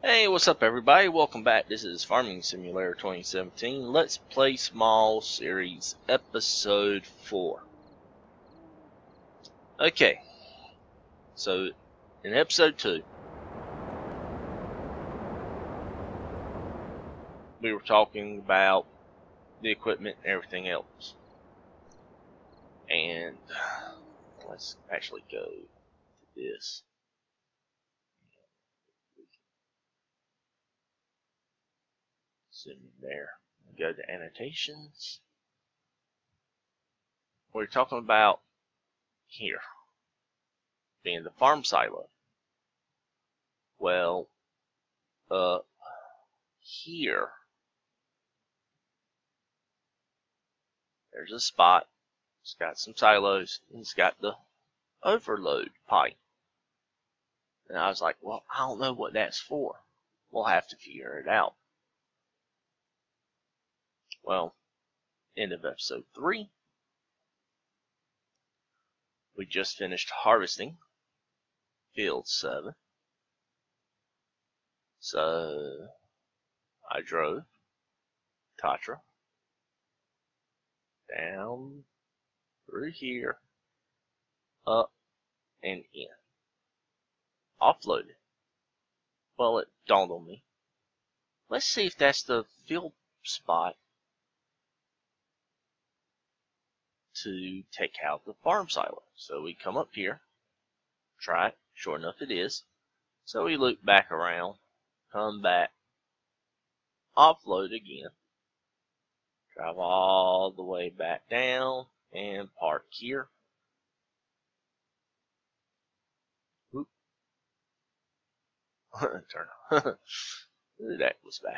Hey, what's up everybody? Welcome back. This is Farming Simulator 2017 Let's Play Small Series Episode 4. Okay, so in Episode 2, we were talking about the equipment and everything else. And let's actually go to this. Zoom in there. Go to annotations. We're talking about here being the farm silo. Well, here there's a spot. It's got some silos, and it's got the overload pipe. And I was like, well, I don't know what that's for. We'll have to figure it out. Well, end of episode 3. We just finished harvesting field 7. So I drove Tatra down through here, up and in. Offloaded. Well, it dawned on me. Let's see if that's the field spot to take out the farm silo. So we come up here, try it. Sure enough, it is. So we loop back around, come back, offload again, drive all the way back down, and park here. Whoop. Turn. That was bad.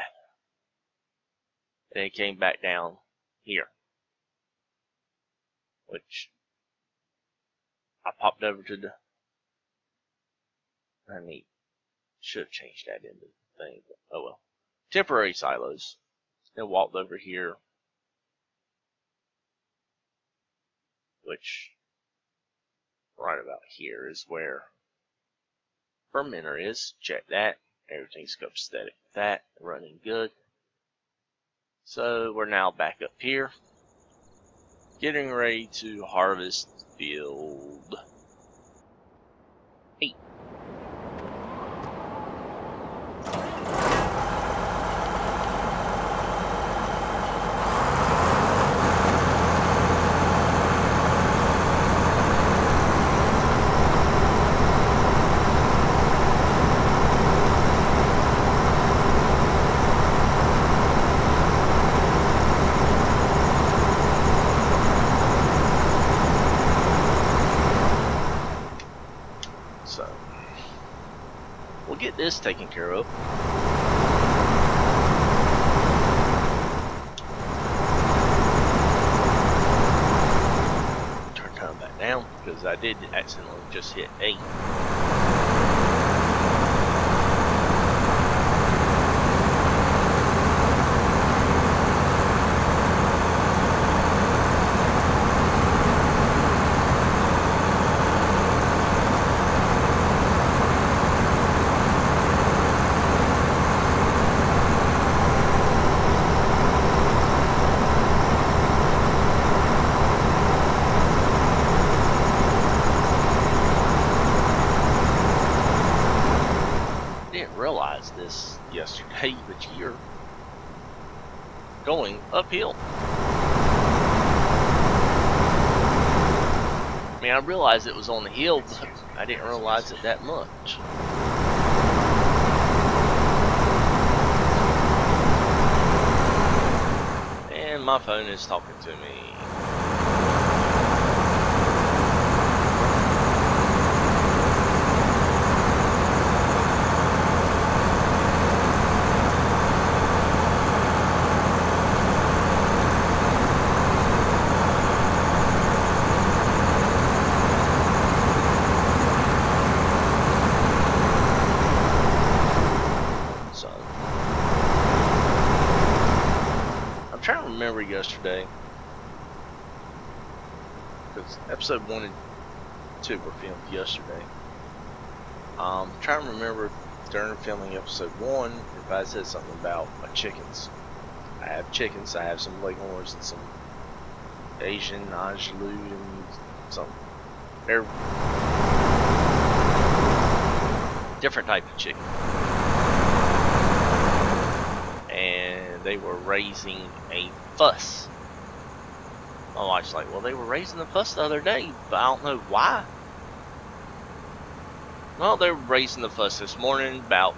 And it came back down here, which I popped over to the. Should have changed that into the thing, but oh well. Temporary silos. And walked over here, which right about here is where fermenter is. Check that. Everything's copacetic with that. Running good. So we're now back up here, getting ready to harvest field 8. We'll get this taken care of. Turn time back down because I did accidentally just hit 8. Realized this yesterday, but you're going uphill. I mean, I realized it was on the hill, but I didn't realize it that much. And my phone is talking to me. Remember yesterday, because episode 1 and 2 were filmed yesterday. Trying to remember during filming episode 1, if I said something about my chickens. I have chickens. I have some Leghorns and some Asian Angelou and some. They're different type of chicken. And they were raising a fuss. My wife's like, well, they were raising a fuss the other day, but I don't know why. Well, they were raising the fuss this morning about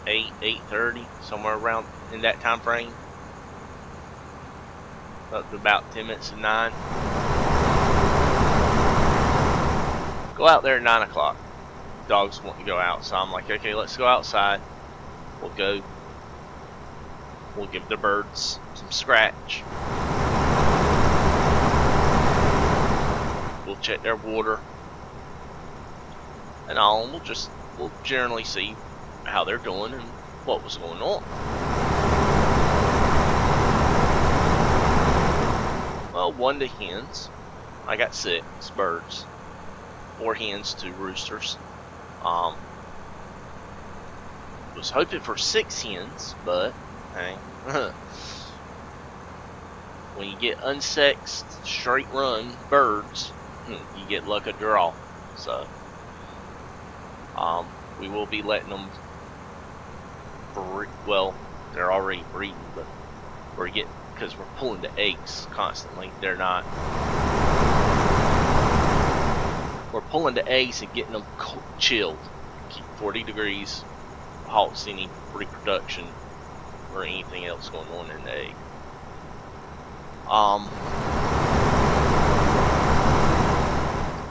8:30, somewhere around in that time frame. Up to about 10 minutes to 9. Go out there at 9 o'clock. Dogs want to go out, so I'm like, okay, let's go outside. We'll go. We'll give the birds some scratch. We'll check their water. And all. We'll generally see how they're doing and what was going on. Well, 1 to hens. I got 6 birds. 4 hens, 2 roosters. Was hoping for 6 hens, but hey, when you get unsexed, straight run birds, you get luck of draw. So, we will be letting them breed. Well, they're already breeding, but because we're pulling the eggs constantly. They're not. We're pulling the eggs and getting them chilled. Keep 40 degrees, halts any reproduction or anything else going on in the egg.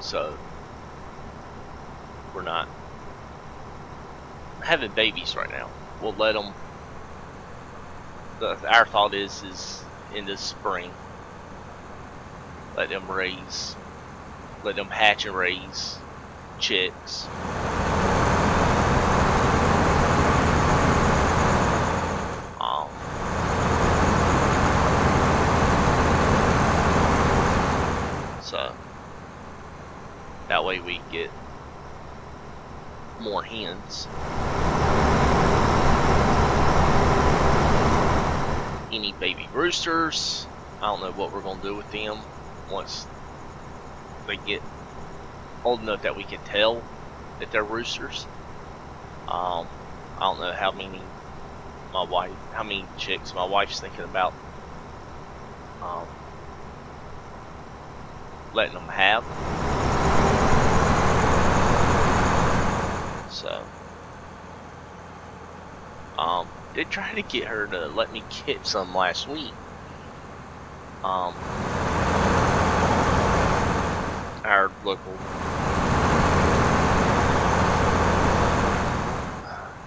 So we're not having babies right now. We'll let them. Our thought is in the spring, let them hatch and raise chicks. So that way we get more hens. Any baby roosters, I don't know what we're going to do with them once they get old enough that we can tell that they're roosters. I don't know how many chicks my wife's thinking about letting them have. So did try to get her to let me get some last week. Our local,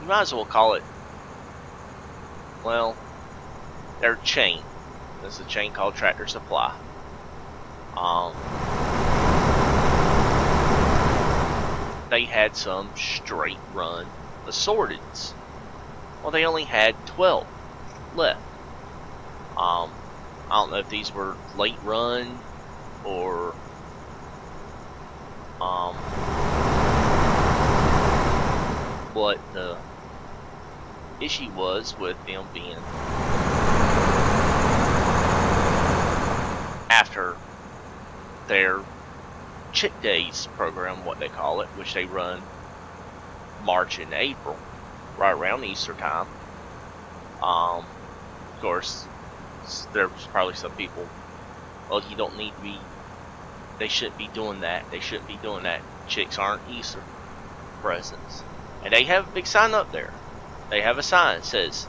you might as well call it, well, their chain. There's a chain called Tractor Supply. They had some straight run assorteds. Well, they only had 12 left. I don't know if these were late run or what the issue was with them being after their Chick Days program, what they call it, which they run March and April, right around Easter time. Of course, there's probably some people, well, you don't need to be, they shouldn't be doing that, they shouldn't be doing that, chicks aren't Easter presents. And they have a big sign up there. They have a sign that says,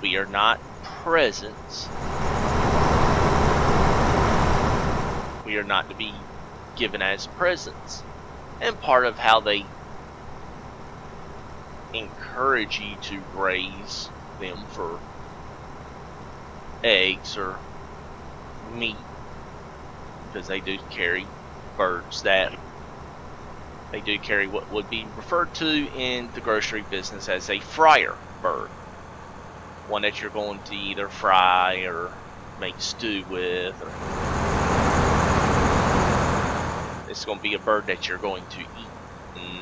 we are not presents. We are not to be given as presents. And part of how they encourage you to raise them for eggs or meat, because they do carry birds that they do carry what would be referred to in the grocery business as a fryer bird. One that you're going to either fry or make stew with, or it's going to be a bird that you're going to eat,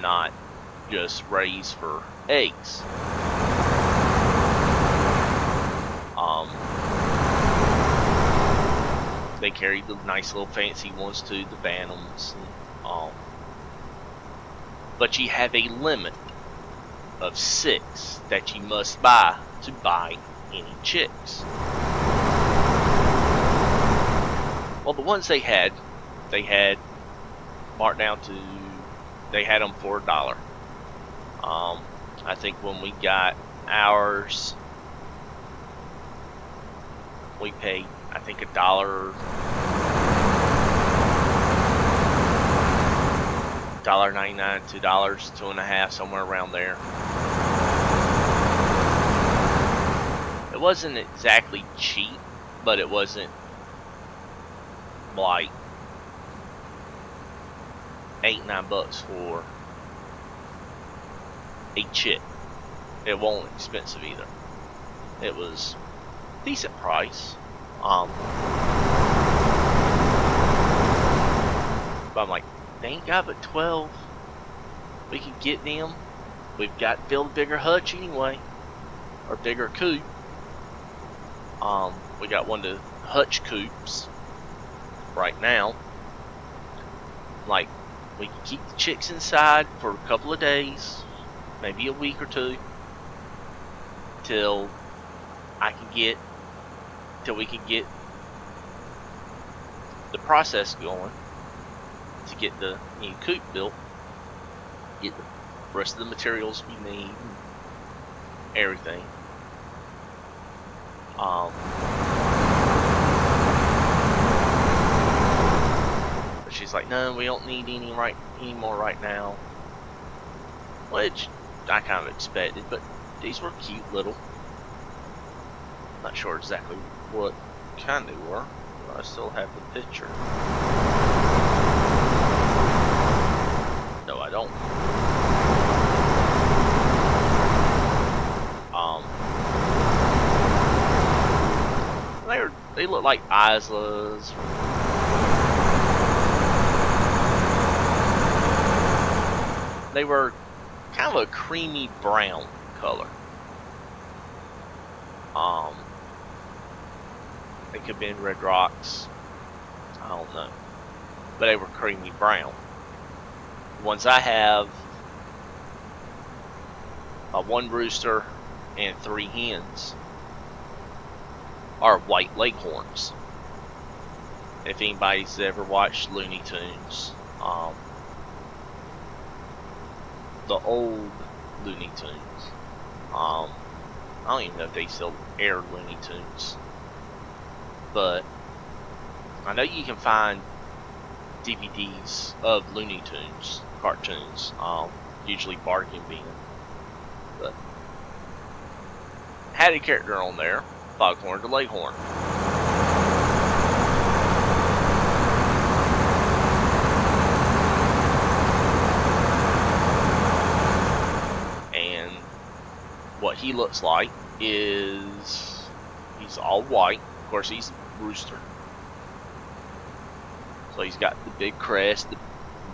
not just raised for eggs. They carry the nice little fancy ones too, the Phantoms, and but you have a limit of 6 that you must buy to buy any chicks. Well, the ones they had marked down to, they had them for $1. I think when we got ours, we paid, I think, $1, $1.99, $2, $2.50, somewhere around there. It wasn't exactly cheap, but it wasn't like $8, $9 for a chick. It wasn't expensive either. It was decent price. But I'm like, they ain't got but 12. We could get them. We've got to build a bigger hutch anyway, or bigger coop. We got one of the hutch coops right now. Like, we can keep the chicks inside for a couple of days, maybe a week or two, till we can get the process going to get the new coop built, get the rest of the materials we need, everything. But she's like, no, we don't need any more right now, which I kind of expected. But these were cute little. Not sure exactly what kind they were, but I still have the picture. No, I don't. They look like Islas. They were kind of a creamy brown color. They could have been red rocks. I don't know. But they were creamy brown. The ones I have, 1 rooster and 3 hens, are white leghorns. If anybody's ever watched Looney Tunes, the old Looney Tunes, I don't even know if they still air Looney Tunes, but I know you can find DVDs of Looney Tunes cartoons, usually bargain bin, but had a character on there, Foghorn the Leghorn. And what he looks like is he's all white. Of course, he's a rooster. So he's got the big crest, the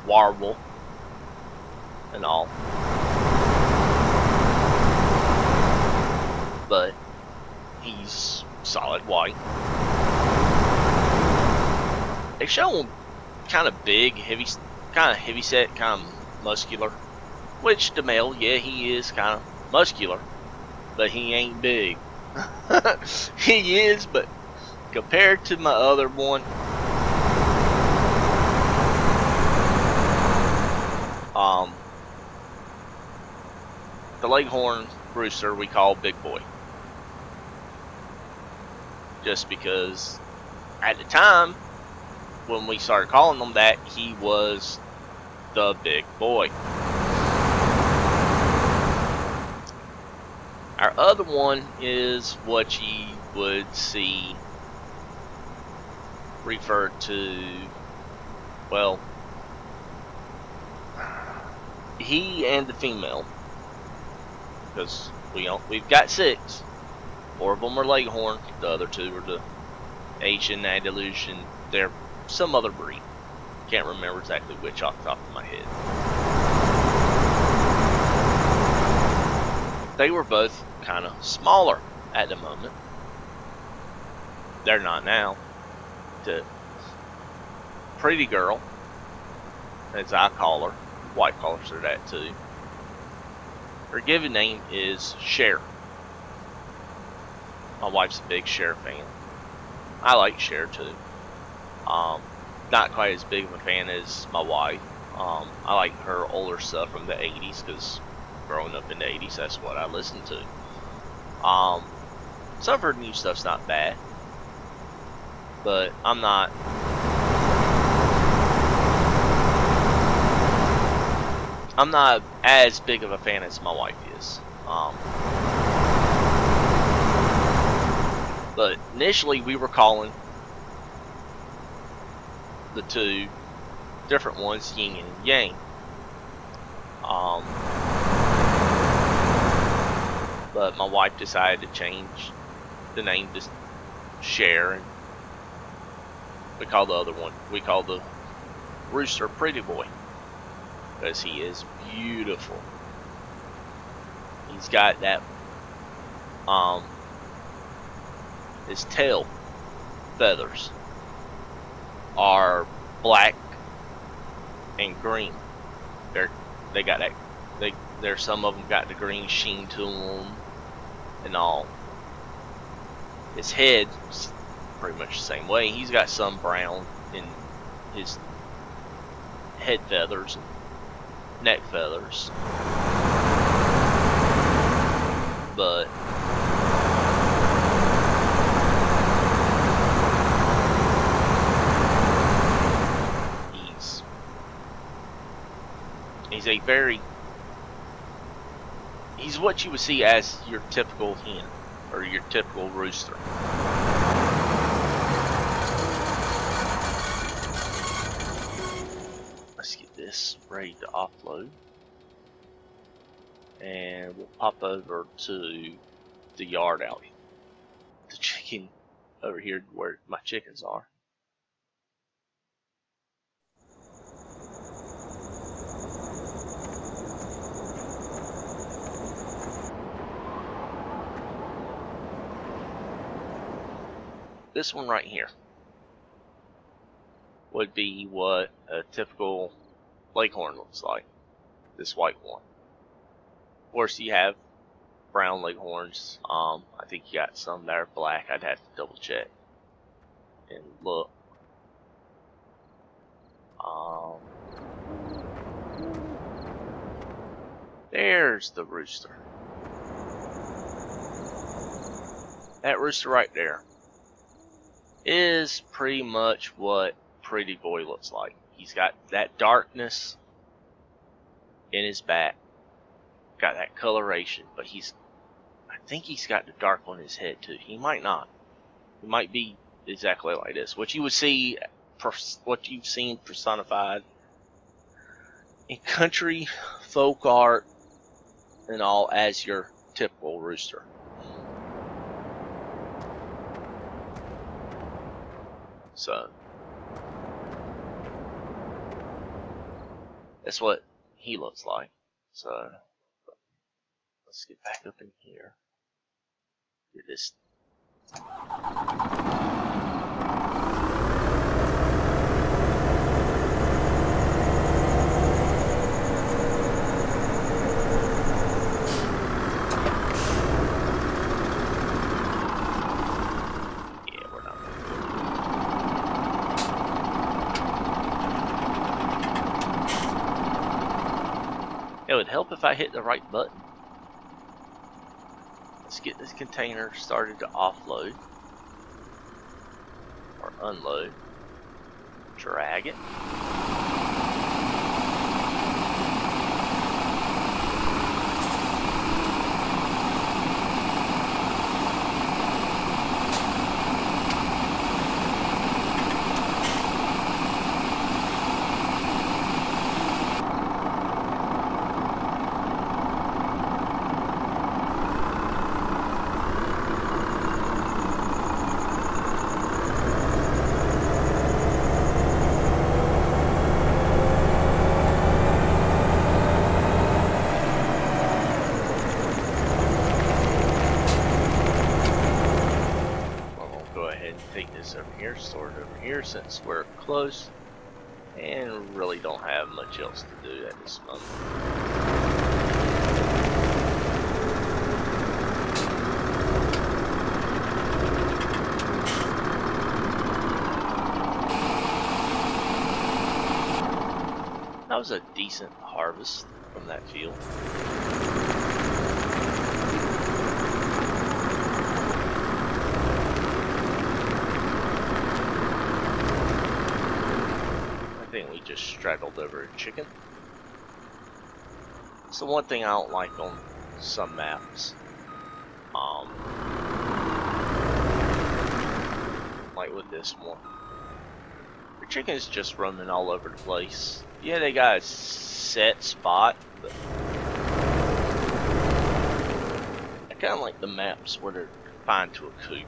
warble, and all. But he's solid white. They show him kind of big, heavy set, kind of muscular. Which the male, yeah, he is kind of muscular, but he ain't big. He is, but compared to my other one, the Leghorn rooster we call Big Boy. Just because at the time when we started calling him that, he was the big boy. Our other one is what you would see referred to, well, he and the female, because we've got 6. 4 of them are Leghorn, the other 2 are the Asian Andalusian. They're some other breed. Can't remember exactly which off the top of my head. they were both kind of smaller at the moment. They're not now. The pretty girl, as I call her, white calls her that too. Her given name is Cher. My wife's a big Cher fan. I like Cher too. Not quite as big of a fan as my wife. I like her older stuff from the 80s because growing up in the 80s, that's what I listened to. Some of her new stuff's not bad, but I'm not as big of a fan as my wife is. But initially we were calling the two different ones yin and yang. But my wife decided to change the name to Cher, and we call the other one, we call the rooster Pretty Boy, because he is beautiful. He's got that, his tail feathers are black and green. They got that. There's some of them got the green sheen to them and all. His head's pretty much the same way. He's got some brown in his head feathers and neck feathers, but he's what you would see as your typical hen or your typical rooster. Let's get this ready to offload, and we'll pop over to the yard out, the chicken over here where my chickens are. This one right here would be what a typical leghorn looks like. This white one. Of course, you have brown leghorns. I think you got some that are black. I'd have to double check and look. There's the rooster. That rooster right there is pretty much what Pretty Boy looks like. He's got that darkness in his back, got that coloration, but I think he's got the dark on his head too. He might not. He might be exactly like this. What you would see, what you've seen personified in country, folk art, and all as your typical rooster. So that's what he looks like. So let's get back up in here. Get this. It would help if I hit the right button. Let's get this container started to offload or unload. Drag it. here, store it over here since we're close, and really don't have much else to do at this moment. That was a decent harvest from that field. I think we just straggled over a chicken. So one thing I don't like on some maps, like with this one, the chicken's just roaming all over the place. Yeah, they got a set spot, but I kind of like the maps where they're confined to a coop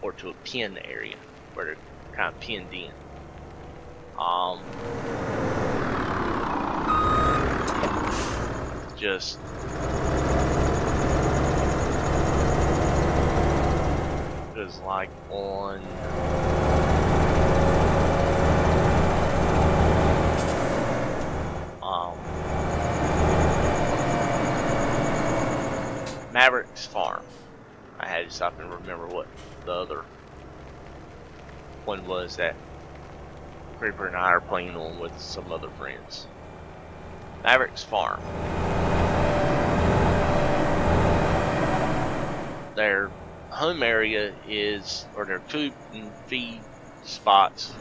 or to a pen area where they're kind of pinned in. Just because, like on Maverick's farm, I had to stop and remember what the other one was that Creeper and I are playing on with some other friends. Maverick's farm. Their home area is, or their coop and feed spots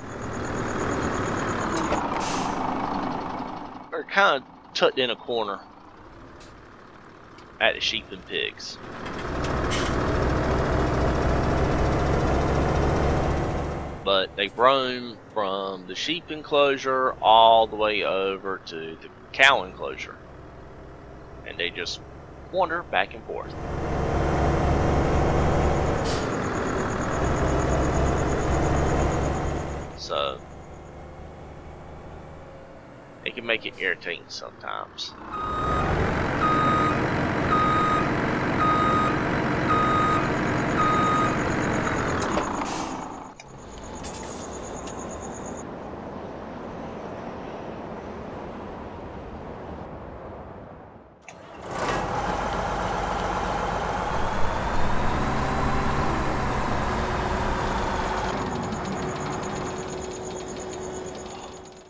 are kind of tucked in a corner at the sheep and pigs. But they roam from the sheep enclosure all the way over to the cow enclosure, and they just wander back and forth. So it can make it irritating sometimes.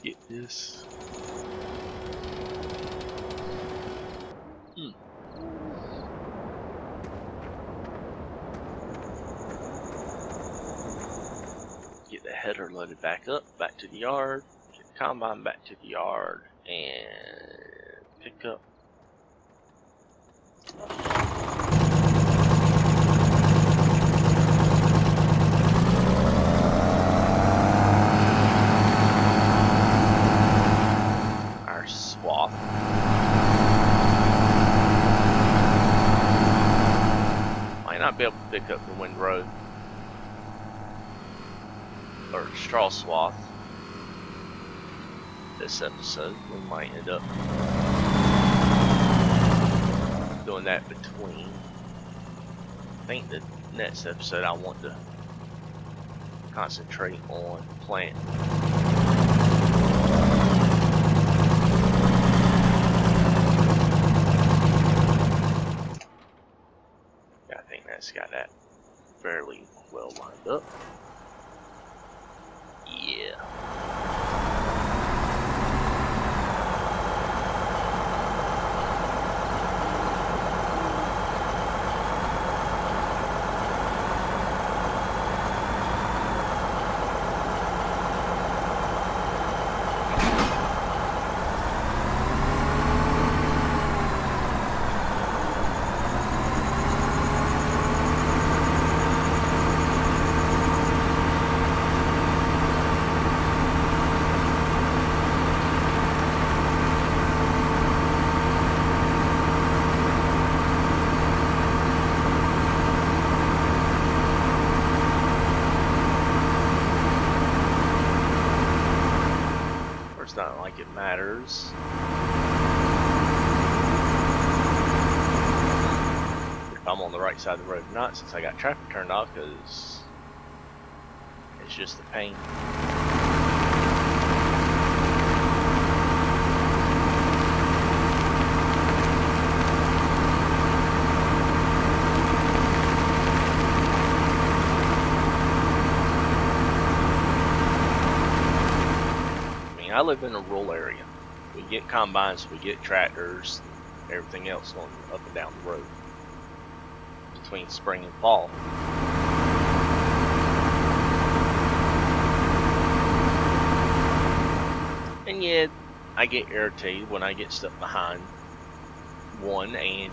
Get this. Get the header loaded back up, back to the yard. Get the combine back to the yard, and pick up. Swath. Might not be able to pick up the windrow or straw swath this episode. We might end up doing that between. I think the next episode I want to concentrate on plant. Got that fairly well lined up. Yeah. It's not like it matters. If I'm on the right side of the road or not, since I got traffic turned off, because as It's just a pain. I live in a rural area. We get combines, we get tractors, everything else going up and down the road between spring and fall. And yet, I get irritated when I get stuck behind one and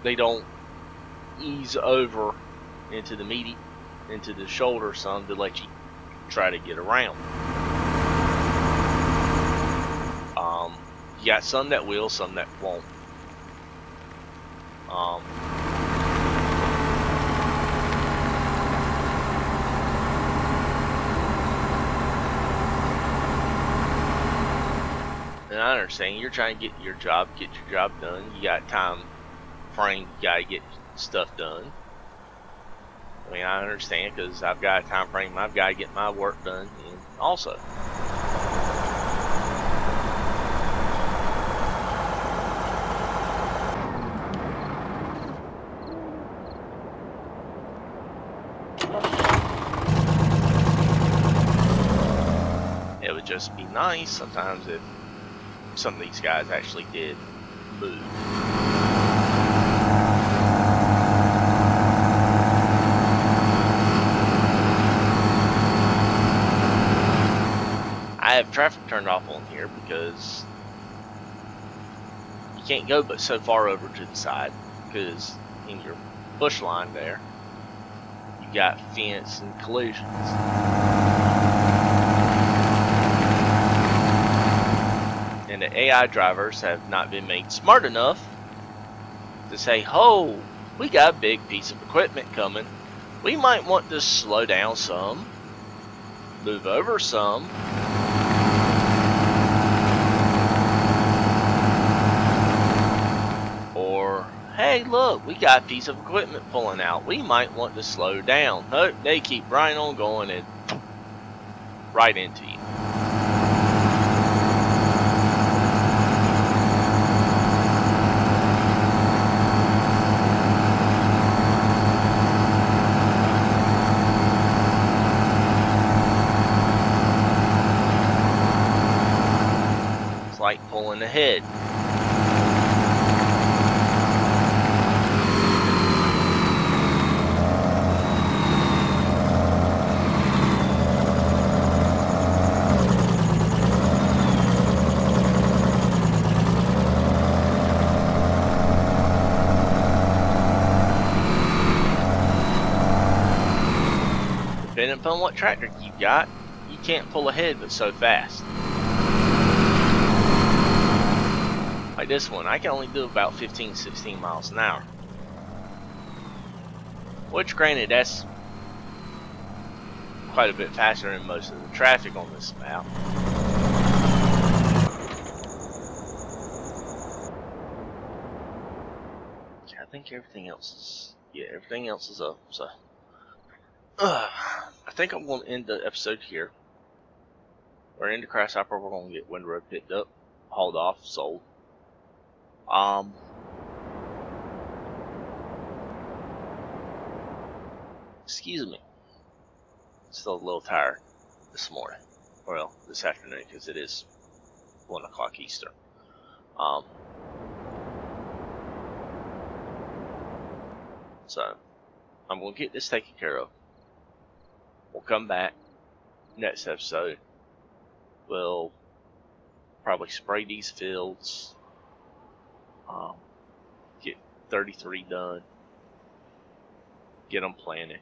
they don't ease over into the shoulder some to let you try to get around. You got some that will, some that won't. And I understand you're trying to get your job done. You got time frame, you gotta get stuff done. I mean, I understand because I've got a time frame. I've got to get my work done, and also. It would just be nice sometimes if some of these guys actually did move. I have traffic turned off on here because you can't go but so far over to the side, because in your bush line there you got fence and collisions. And the AI drivers have not been made smart enough to say, "Oh, we got a big piece of equipment coming. We might want to slow down some, move over some." Hey, look, we got a piece of equipment pulling out. We might want to slow down. Nope, they keep right on going and right into you. It's like pulling ahead. Depending upon what tractor you've got, you can't pull ahead but so fast. Like this one, I can only do about 15-16 miles an hour. Which, granted, that's quite a bit faster than most of the traffic on this map. I think everything else is up, so I think I'm going to end the episode here. We're into Grasshopper. We're going to get windrow picked up, hauled off, sold. Excuse me. Still a little tired this morning. Well, this afternoon, because it is 1 o'clock Eastern. So I'm going to get this taken care of. We'll come back next episode. We'll probably spray these fields, get 33 done, get them planted,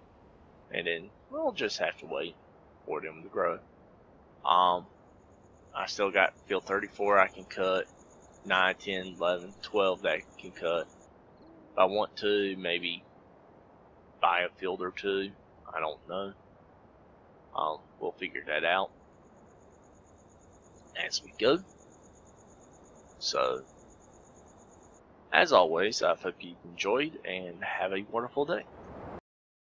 and then we'll just have to wait for them to grow. I still got field 34 I can cut, 9, 10, 11, 12 that I can cut. If I want to, maybe buy a field or two. I don't know. We'll figure that out as we go. So, as always, I hope you enjoyed and have a wonderful day.